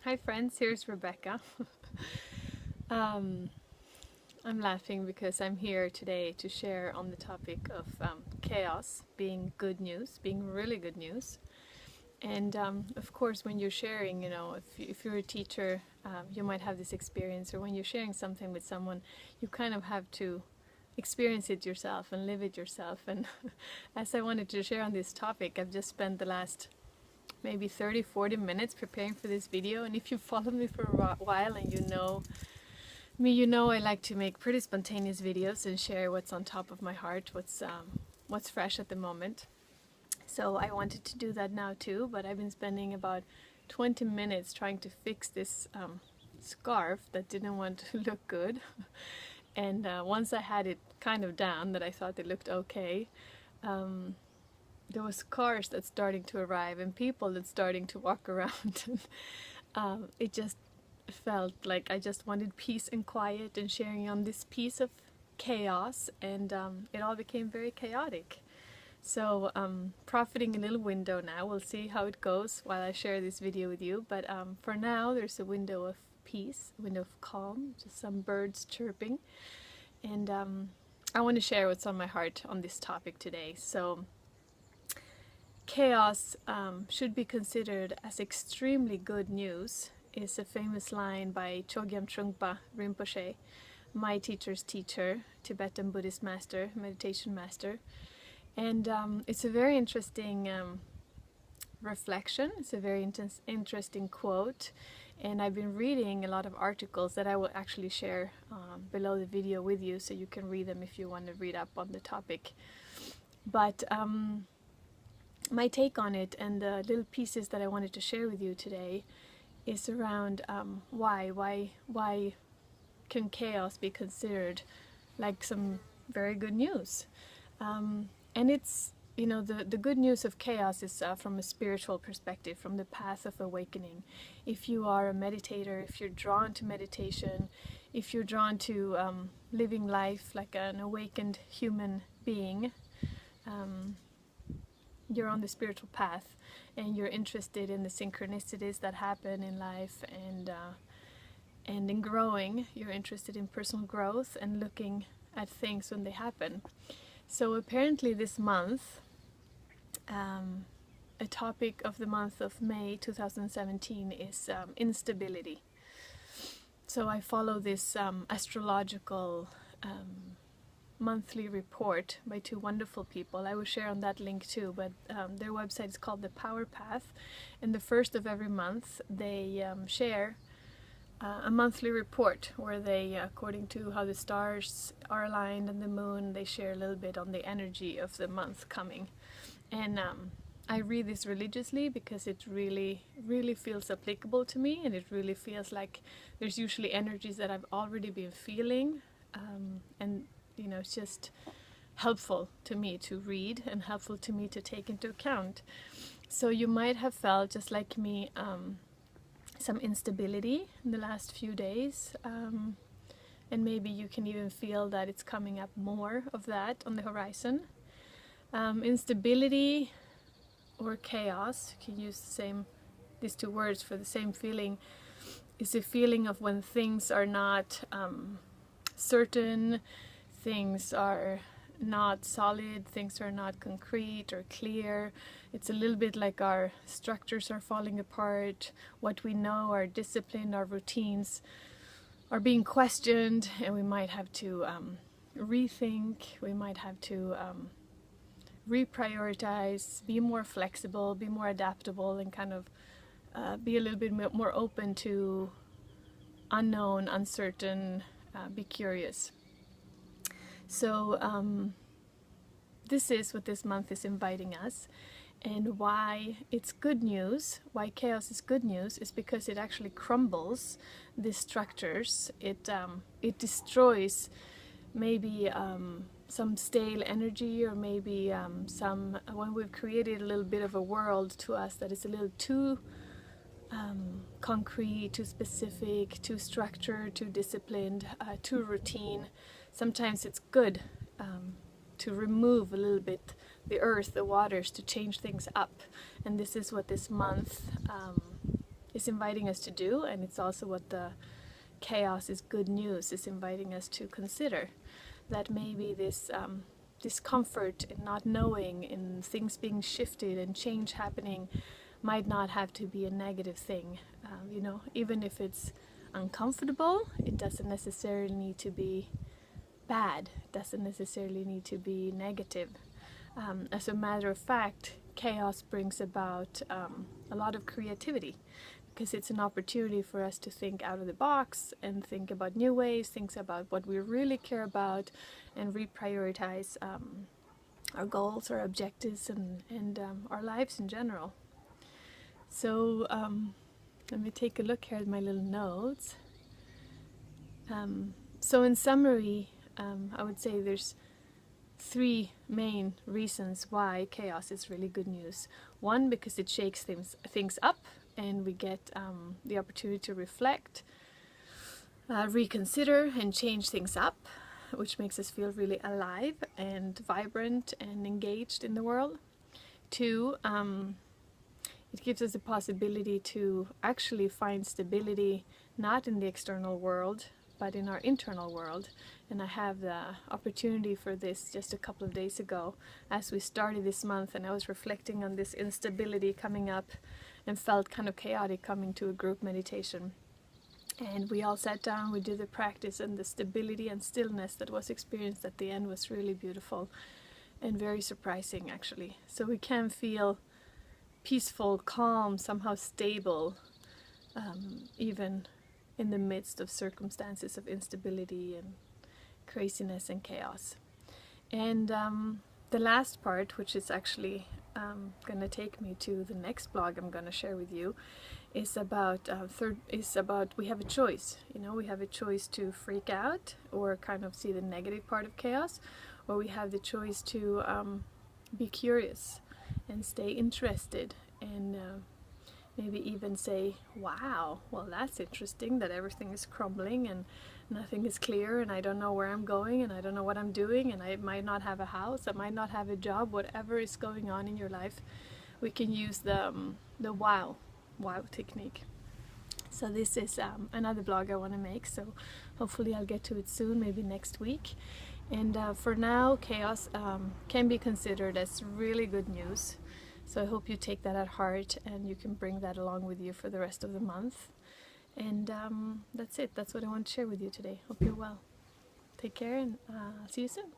Hi friends, here's Rebecca. um, I'm laughing because I'm here today to share on the topic of chaos being good news, being really good news. And of course, when you're sharing, if you're a teacher, you might have this experience, or when you're sharing something with someone, you kind of have to experience it yourself and live it yourself. And as I wanted to share on this topic, I've just spent the last maybe 30-40 minutes preparing for this video, and if you followed me for a while and you know me, you know I like to make pretty spontaneous videos and share what's on top of my heart, what's fresh at the moment. So I wanted to do that now too, but I've been spending about 20 minutes trying to fix this scarf that didn't want to look good. And once I had it kind of down, that I thought it looked okay, there was cars that's starting to arrive and people that's starting to walk around. It just felt like I just wanted peace and quiet and sharing on this piece of chaos, and it all became very chaotic. So profiting a little window now, we'll see how it goes while I share this video with you, but for now there's a window of peace, a window of calm, just some birds chirping, and I want to share what's on my heart on this topic today. So chaos should be considered as extremely good news is a famous line by Chögyam Trungpa Rinpcohe, my teacher's teacher, Tibetan Buddhist master, meditation master. And it's a very interesting reflection, it's a very interesting quote, and I've been reading a lot of articles that I will actually share below the video with you, so you can read them if you want to read up on the topic. But my take on it and the little pieces that I wanted to share with you today is around why can chaos be considered like some very good news. And it's, the good news of chaos is from a spiritual perspective, from the path of awakening. If you are a meditator, if you're drawn to meditation, if you're drawn to living life like an awakened human being, you're on the spiritual path and you're interested in the synchronicities that happen in life, and in growing, you're interested in personal growth and looking at things when they happen. So apparently this month, a topic of the month of May 2017 is instability. So I follow this astrological monthly report by two wonderful people. I will share on that link too, but their website is called The Power Path, and the first of every month they share a monthly report where they, according to how the stars are aligned and the moon, they share a little bit on the energy of the month coming. And I read this religiously because it really feels applicable to me, and it really feels like there's usually energies that I've already been feeling, and it's just helpful to me to read and helpful to me to take into account. So you might have felt, just like me, some instability in the last few days, and maybe you can even feel that it's coming up more of that on the horizon. Instability or chaos, you can use these two words for the same feeling, is a feeling of when things are not certain, things are not solid, things are not concrete or clear. It's a little bit like our structures are falling apart, what we know, our discipline, our routines are being questioned, and we might have to rethink, we might have to reprioritize, be more flexible, be more adaptable, and kind of be a little bit more open to unknown, uncertain, be curious. So this is what this month is inviting us, and why it's good news, why chaos is good news, is because it actually crumbles these structures. It destroys maybe some stale energy, or maybe when we've created a little bit of a world to us that is a little too concrete, too specific, too structured, too disciplined, too routine. Sometimes it's good to remove a little bit the earth, the waters, to change things up. And this is what this month is inviting us to do, and it's also what the chaos is good news is inviting us to consider. That maybe this discomfort in not knowing, in things being shifted and change happening, might not have to be a negative thing. You know, even if it's uncomfortable, it doesn't necessarily need to be bad. It doesn't necessarily need to be negative. As a matter of fact, chaos brings about a lot of creativity, because it's an opportunity for us to think out of the box and think about new ways, think about what we really care about, and reprioritize our goals, our objectives, and our lives in general. So let me take a look here at my little notes. So in summary, I would say there's 3 main reasons why chaos is really good news. One, because it shakes things up, and we get the opportunity to reflect, reconsider, and change things up, which makes us feel really alive and vibrant and engaged in the world. 2, it gives us the possibility to actually find stability not in the external world, but in our internal world. And I have the opportunity for this just a couple of days ago as we started this month, and I was reflecting on this instability coming up and felt kind of chaotic coming to a group meditation. And we all sat down, we did the practice, and the stability and stillness that was experienced at the end was really beautiful and very surprising, actually. So we can feel peaceful, calm, somehow stable, even in the midst of circumstances of instability and craziness and chaos. And the last part, which is actually going to take me to the next blog I'm going to share with you, is about we have a choice. You know, we have a choice to freak out or kind of see the negative part of chaos, or we have the choice to be curious and stay interested, and maybe even say, wow, well, that's interesting that everything is crumbling and nothing is clear, and I don't know where I'm going, and I don't know what I'm doing, and I might not have a house, I might not have a job. Whatever is going on in your life, we can use the wow technique. So this is another blog I want to make, so hopefully I'll get to it soon, maybe next week. And for now, chaos can be considered as really good news. So I hope you take that at heart, and you can bring that along with you for the rest of the month. And that's it. That's what I want to share with you today. Hope you're well. Take care, and see you soon.